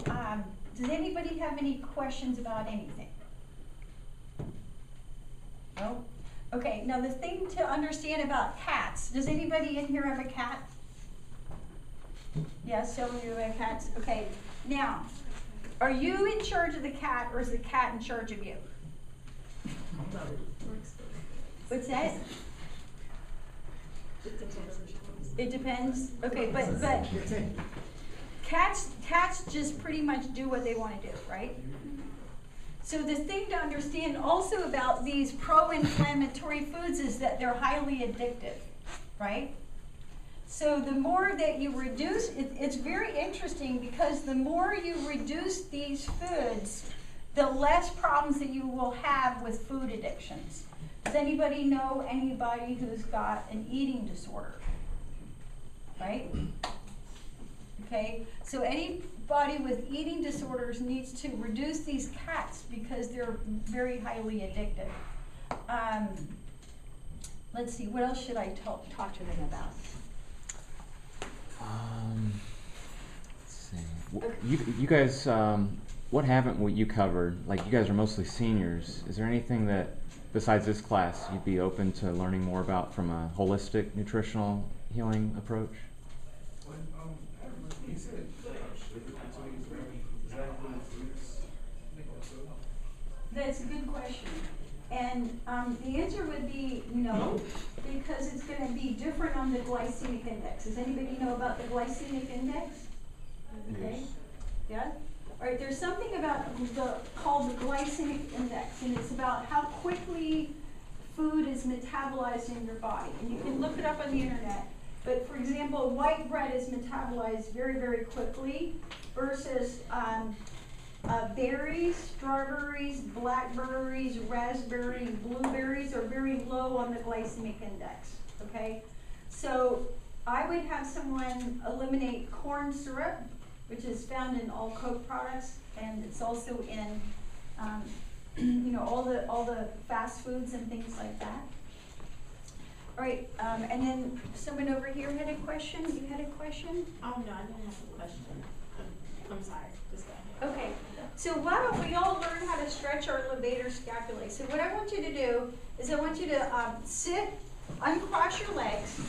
does anybody have any questions about anything? No? Okay, now the thing to understand about cats, does anybody in here have a cat? Yes, some of you have cats. Okay, now, are you in charge of the cat or is the cat in charge of you? What's that? It depends. Okay, but cats just pretty much do what they want to do, right? So the thing to understand also about these pro-inflammatory foods is that they're highly addictive, right? So the more that you reduce, it's very interesting because the more you reduce these foods, the less problems that you will have with food addictions. Does anybody know anybody who's got an eating disorder? Right? Okay, so anybody with eating disorders needs to reduce these cats because they're very highly addictive. Let's see, what else should I talk to them about? Let's see. Okay. You guys, what haven't you covered? Like, you guys are mostly seniors. Is there anything that, besides this class, you'd be open to learning more about from a holistic nutritional healing approach? You said sugar continues, right? Is that including fruits? Also? That's a good question. And the answer would be no, because it's going to be different on the glycemic index. Does anybody know about the glycemic index? Okay. Yeah? All right, there's something about called the glycemic index, and it's about how quickly food is metabolized in your body. And you can look it up on the internet. But for example, white bread is metabolized very, very quickly versus berries, strawberries, blackberries, raspberries, blueberries are very low on the glycemic index, okay? So I would have someone eliminate corn syrup, which is found in all Coke products, and it's also in, all the fast foods and things like that. All right, and then someone over here had a question. You had a question? Oh, no, I didn't have a question. I'm sorry, just go ahead. Okay, so why don't we all learn how to stretch our levator scapulae? So what I want you to do is I want you to sit, uncross your legs,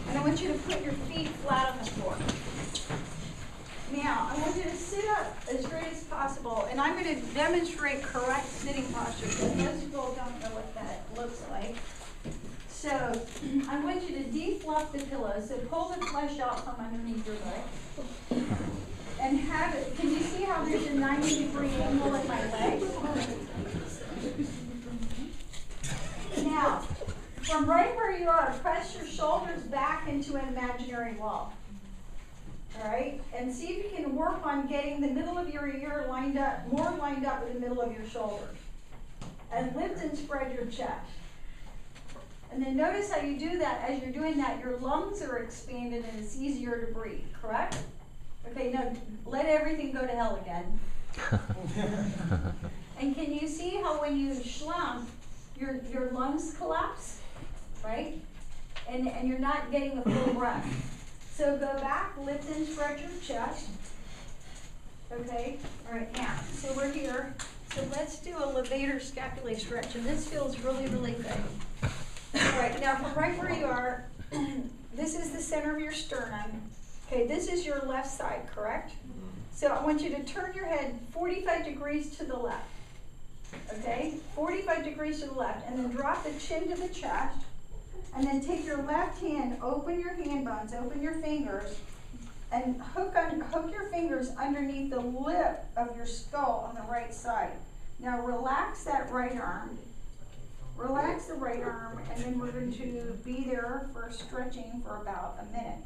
and I want you to put your feet flat on the floor. Now, I want you to sit up as straight as possible, and I'm going to demonstrate correct sitting posture, because most people don't know what that looks like. So, I want you to defluff the pillow, so pull the flesh out from underneath your leg. And have it, can you see how there's a 90-degree angle in my leg? Now, from right where you are, press your shoulders back into an imaginary wall. All right? And see if you can work on getting the middle of your ear lined up, more lined up with the middle of your shoulder. And lift and spread your chest. And then notice how you do that. As you're doing that, your lungs are expanded and it's easier to breathe, correct? Okay, now let everything go to hell again. And can you see how when you slump, your lungs collapse, right? And you're not getting a full breath. So go back, lift and stretch your chest. Okay, all right, now, so we're here. So let's do a levator scapulae stretch, and this feels really, really good. All right, now from right where you are, this is the center of your sternum. Okay, this is your left side, correct? So I want you to turn your head 45 degrees to the left. Okay, 45 degrees to the left, and then drop the chin to the chest, and then take your left hand, open your hand bones, open your fingers, and hook your fingers underneath the lip of your skull on the right side. Now relax that right arm. Relax the right arm, and then we're going to be there for stretching for about a minute.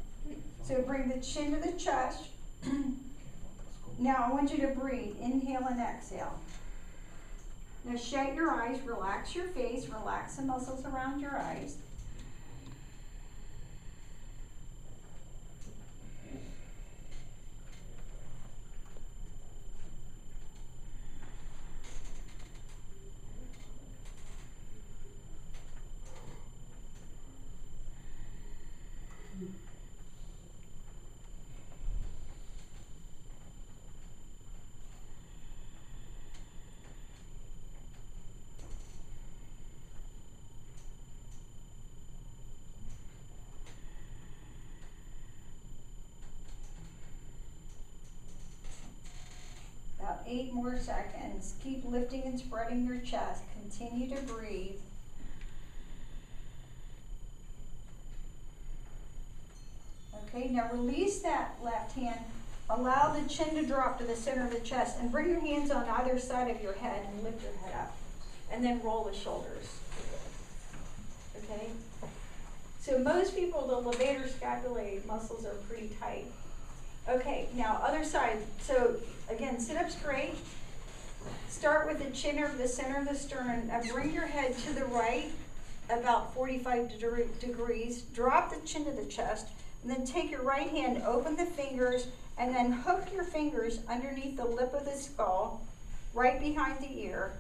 So bring the chin to the chest. Now I want you to breathe. Inhale and exhale. Now shut your eyes, relax your face, relax the muscles around your eyes. About 8 more seconds. Keep lifting and spreading your chest. Continue to breathe. Okay, now release that left hand. Allow the chin to drop to the center of the chest, and bring your hands on either side of your head and lift your head up. And then roll the shoulders. Okay? So most people, the levator scapulae muscles are pretty tight. Okay, now other side. So again, sit up straight. Start with the chin over the center of the sternum. Now bring your head to the right about 45 degrees. Drop the chin to the chest. And then take your right hand, open the fingers, and then hook your fingers underneath the lip of the skull, right behind the ear.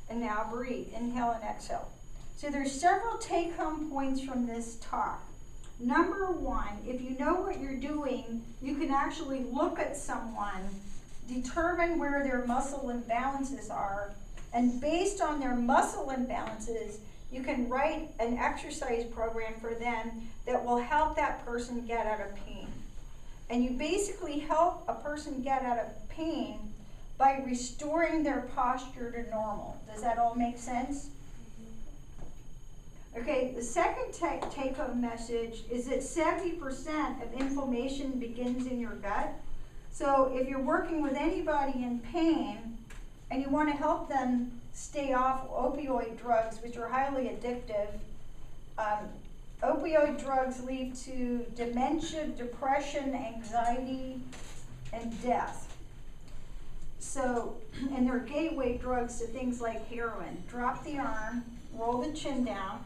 And now breathe. Inhale and exhale. So there's several take-home points from this talk. Number one, if you know what you're doing, you can actually look at someone, determine where their muscle imbalances are, and based on their muscle imbalances, you can write an exercise program for them that will help that person get out of pain. And you basically help a person get out of pain by restoring their posture to normal. Does that all make sense? Okay, the second take-home message is that 70% of inflammation begins in your gut. So if you're working with anybody in pain and you want to help them stay off opioid drugs, which are highly addictive, opioid drugs lead to dementia, depression, anxiety, and death. So, and they're gateway drugs to things like heroin. Drop the arm, roll the chin down,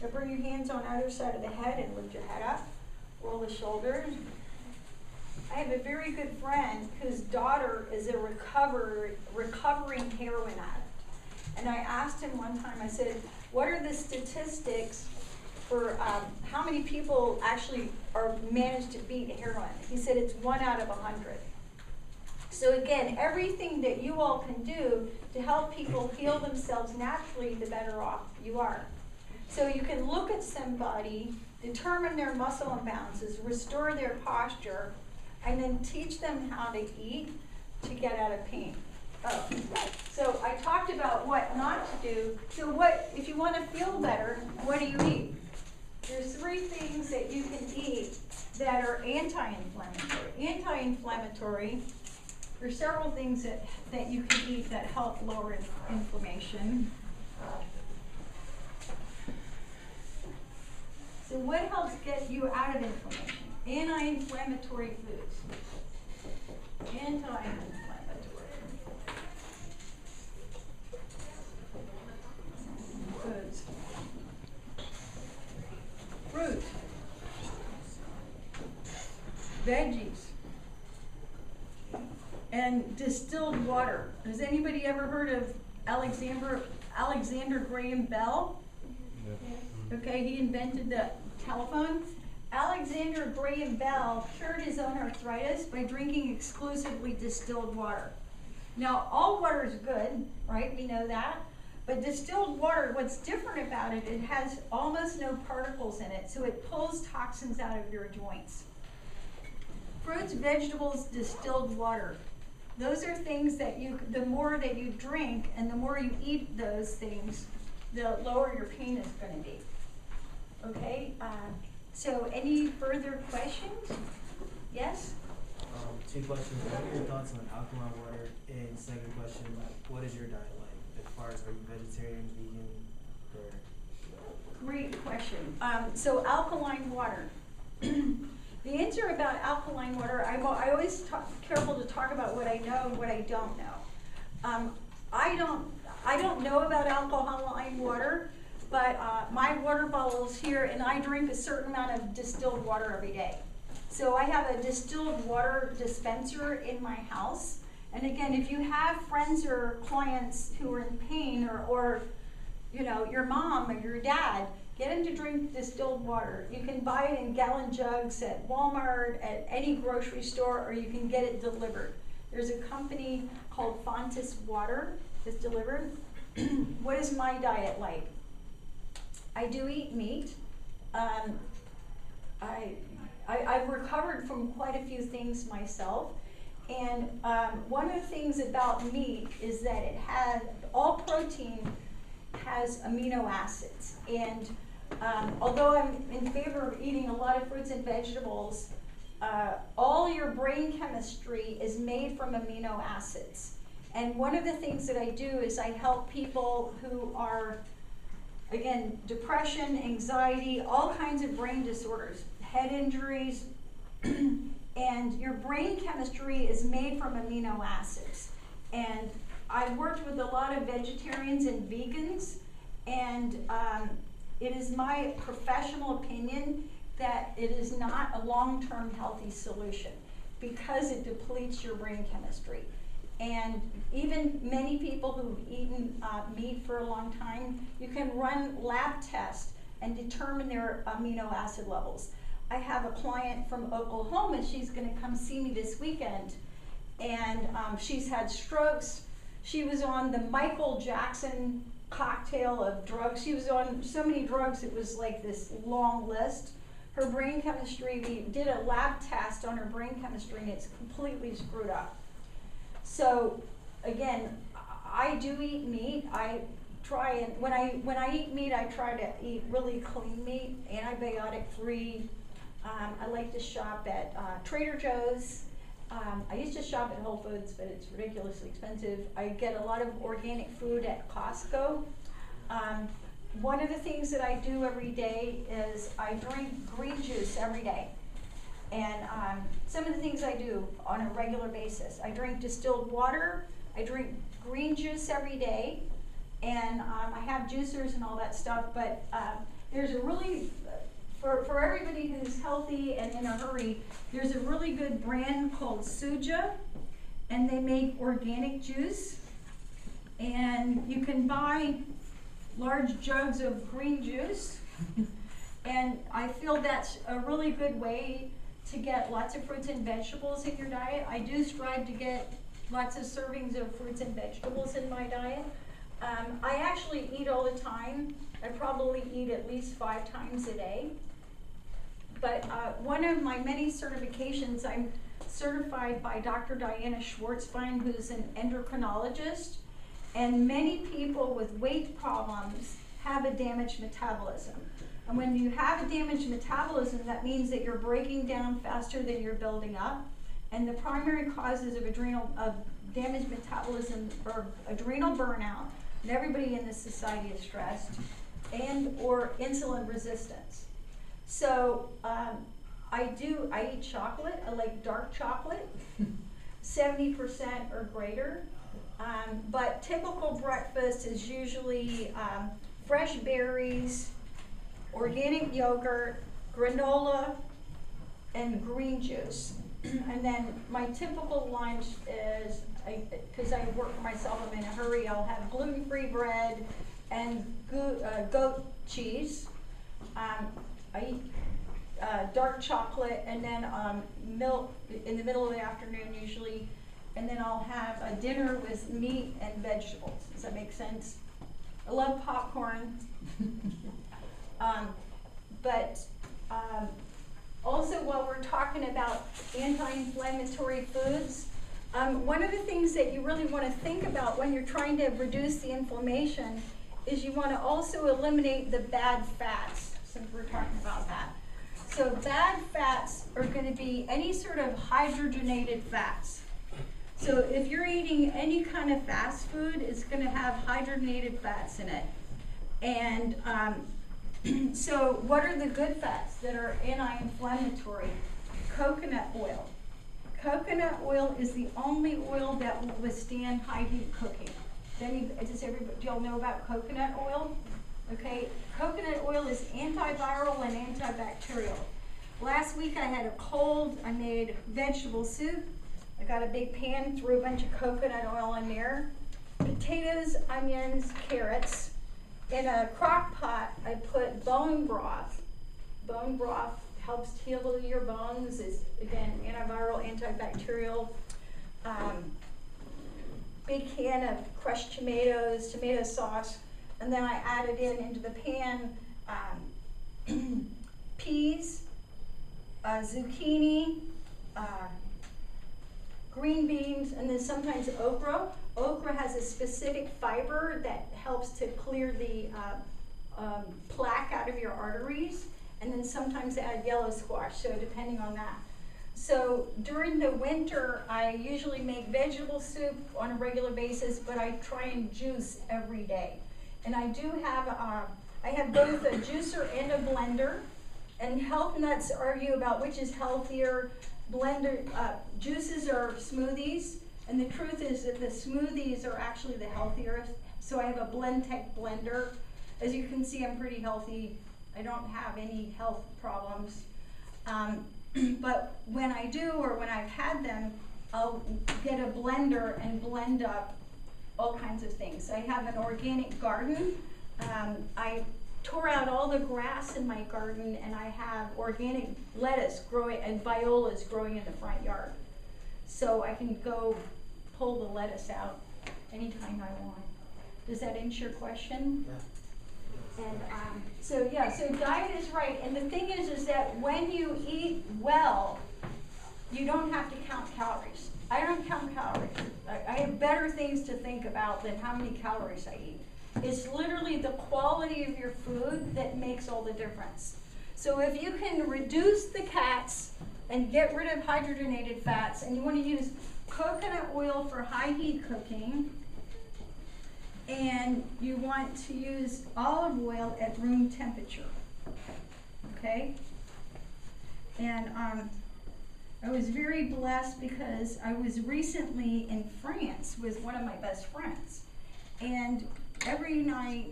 now bring your hands on either side of the head and lift your head up, roll the shoulders. I have a very good friend whose daughter is a recovering heroin addict. And I asked him one time, I said, what are the statistics for how many people actually are managed to beat heroin? He said it's 1 out of 100. So again, everything that you all can do to help people heal themselves naturally, the better off you are. So you can look at somebody, determine their muscle imbalances, restore their posture, and then teach them how to eat to get out of pain. Oh, so I talked about what not to do. So what, if you want to feel better, what do you eat? There's 3 things that you can eat that are anti-inflammatory. Anti-inflammatory, there's several things that you can eat that help lower inflammation. So what helps get you out of inflammation? Anti-inflammatory foods. Anti-inflammatory foods. Fruit. Veggies. And distilled water. Has anybody ever heard of Alexander Graham Bell? Yeah. Okay, he invented the telephone. Alexander Graham Bell cured his own arthritis by drinking exclusively distilled water. Now, all water is good, right? We know that. But distilled water, what's different about it, it has almost no particles in it, so it pulls toxins out of your joints. Fruits, vegetables, distilled water. Those are things that the more that you drink and the more you eat those things, the lower your pain is going to be. Okay? So any further questions? Yes? 2 questions. What are your thoughts on alkaline water? And second question, what is your diet like? As far as, are you vegetarian, vegan, or? Great question. So alkaline water. The answer about alkaline water, I always careful to talk about what I know and what I don't know. I don't know about alkaline water, but my water bottle is here, and I drink a certain amount of distilled water every day. So I have a distilled water dispenser in my house. And again, if you have friends or clients who are in pain, or you know, your mom or your dad, get them to drink distilled water. You can buy it in gallon jugs at Walmart, at any grocery store, or you can get it delivered. There's a company called Fontis Water that's delivered. What is my diet like? I do eat meat. I've recovered from quite a few things myself. And one of the things about meat is that it has, all protein has amino acids. And although I'm in favor of eating a lot of fruits and vegetables, all your brain chemistry is made from amino acids. And one of the things that I do is I help people who are, again, depression, anxiety, all kinds of brain disorders, head injuries, and your brain chemistry is made from amino acids. And I've worked with a lot of vegetarians and vegans, and it is my professional opinion that it is not a long-term healthy solution because it depletes your brain chemistry. And even many people who've eaten meat for a long time, you can run lab tests and determine their amino acid levels. I have a client from Oklahoma. She's going to come see me this weekend, and she's had strokes. She was on the Michael Jackson cocktail of drugs. She was on so many drugs, it was like this long list. Her brain chemistry, we did a lab test on her brain chemistry and it's completely screwed up. So again, I do eat meat. I try and, when I eat meat, I try to eat really clean meat, antibiotic free. I like to shop at Trader Joe's. I used to shop at Whole Foods, but it's ridiculously expensive. I get a lot of organic food at Costco. One of the things that I do every day is I drink green juice every day. And some of the things I do on a regular basis, I drink distilled water, I drink green juice every day, and I have juicers and all that stuff, but there's a really, for everybody who's healthy and in a hurry, there's a really good brand called Suja, and they make organic juice, and you can buy large jugs of green juice, and I feel that's a really good way to get lots of fruits and vegetables in your diet. I do strive to get lots of servings of fruits and vegetables in my diet. I actually eat all the time. I probably eat at least 5 times a day. But one of my many certifications, I'm certified by Dr. Diana Schwartzbein, who's an endocrinologist. And many people with weight problems have a damaged metabolism. And when you have a damaged metabolism, that means that you're breaking down faster than you're building up. And the primary causes of damaged metabolism are adrenal burnout, and everybody in this society is stressed, and or insulin resistance. So I eat chocolate. I like dark chocolate, 70% or greater. But typical breakfast is usually fresh berries, organic yogurt, granola, and green juice. And then my typical lunch is, because I work for myself, I'm in a hurry, I'll have gluten-free bread and goat cheese. I eat dark chocolate and then milk in the middle of the afternoon usually. And then I'll have a dinner with meat and vegetables. Does that make sense? I love popcorn. Also, while we're talking about anti-inflammatory foods, one of the things that you really want to think about when you're trying to reduce the inflammation is you want to also eliminate the bad fats, since we're talking about that. So bad fats are going to be any sort of hydrogenated fats. So if you're eating any kind of fast food, it's going to have hydrogenated fats in it. And so what are the good fats that are anti-inflammatory? Coconut oil. Coconut oil is the only oil that will withstand high heat cooking. Do y'all know about coconut oil? Okay, coconut oil is antiviral and antibacterial. Last week I had a cold, I made vegetable soup. I got a big pan, threw a bunch of coconut oil in there. Potatoes, onions, carrots. In a crock pot, I put bone broth. Bone broth helps heal your bones. It's, again, antiviral, antibacterial. Big can of crushed tomatoes, tomato sauce. And then I added into the pan peas, zucchini, green beans, and then sometimes okra. Okra has a specific fiber that helps to clear the plaque out of your arteries, and then sometimes add yellow squash, so depending on that. So during the winter, I usually make vegetable soup on a regular basis, but I try and juice every day. And I do have, I have both a juicer and a blender, and health nuts argue about which is healthier. Juices are smoothies, and the truth is that the smoothies are actually the healthier. So I have a Blendtec blender. As you can see, I'm pretty healthy. I don't have any health problems. But when I do, or when I've had them, I'll get a blender and blend up all kinds of things. I have an organic garden. I tore out all the grass in my garden, and I have organic lettuce growing and violas growing in the front yard. So I can go pull the lettuce out anytime I want. Does that answer your question? Yeah. And so diet is right. And the thing is that when you eat well, you don't have to count calories. I don't count calories. I have better things to think about than how many calories I eat. It's literally the quality of your food that makes all the difference. So if you can reduce the cats and get rid of hydrogenated fats, and you want to use coconut oil for high heat cooking, and you want to use olive oil at room temperature, okay? And I was very blessed because I was recently in France with one of my best friends. And every night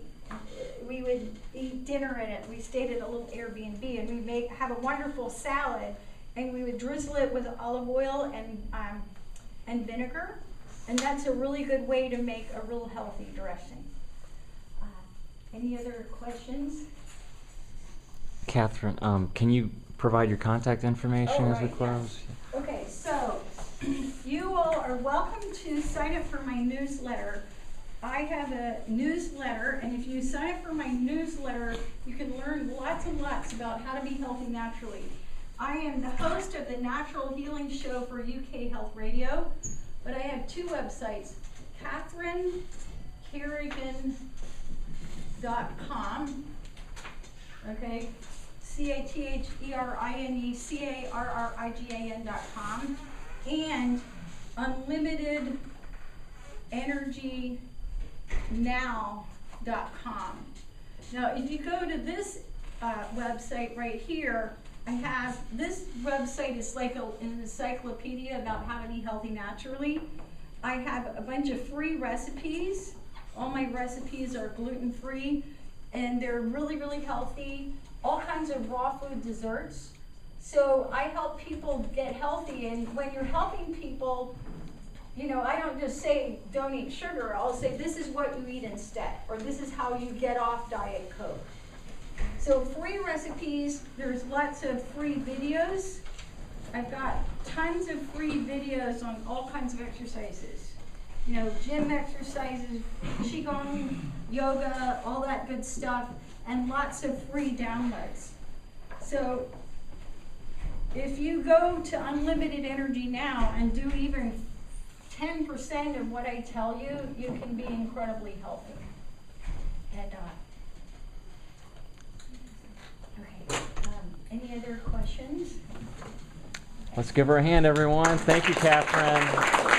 we would eat dinner in it. We stayed at a little Airbnb, and we have a wonderful salad, and we would drizzle it with olive oil and vinegar. And that's a really good way to make a real healthy dressing. Any other questions? Catherine, can you provide your contact information as we Right, close? yes. Okay, so you all are welcome to sign up for my newsletter. I have a newsletter, and if you sign up for my newsletter, you can learn lots and lots about how to be healthy naturally. I am the host of the Natural Healing Show for UK Health Radio, but I have two websites, CatherineCarrigan.com, okay, CatherineCarrigan.com, and UnlimitedEnergyNow.com. Now, if you go to this website right here, I have, this website is like an encyclopedia about how to be healthy naturally. I have a bunch of free recipes. All my recipes are gluten-free, and they're really, really healthy. All kinds of raw food desserts. So I help people get healthy, and when you're helping people, you know, I don't just say don't eat sugar. I'll say this is what you eat instead, or this is how you get off Diet Coke. So free recipes, there's lots of free videos. I've got tons of free videos on all kinds of exercises. You know, gym exercises, qigong, yoga, all that good stuff, and lots of free downloads. So if you go to Unlimited Energy now and do even 10% of what I tell you, you can be incredibly healthy. And okay, any other questions? Let's give her a hand, everyone. Thank you, Catherine.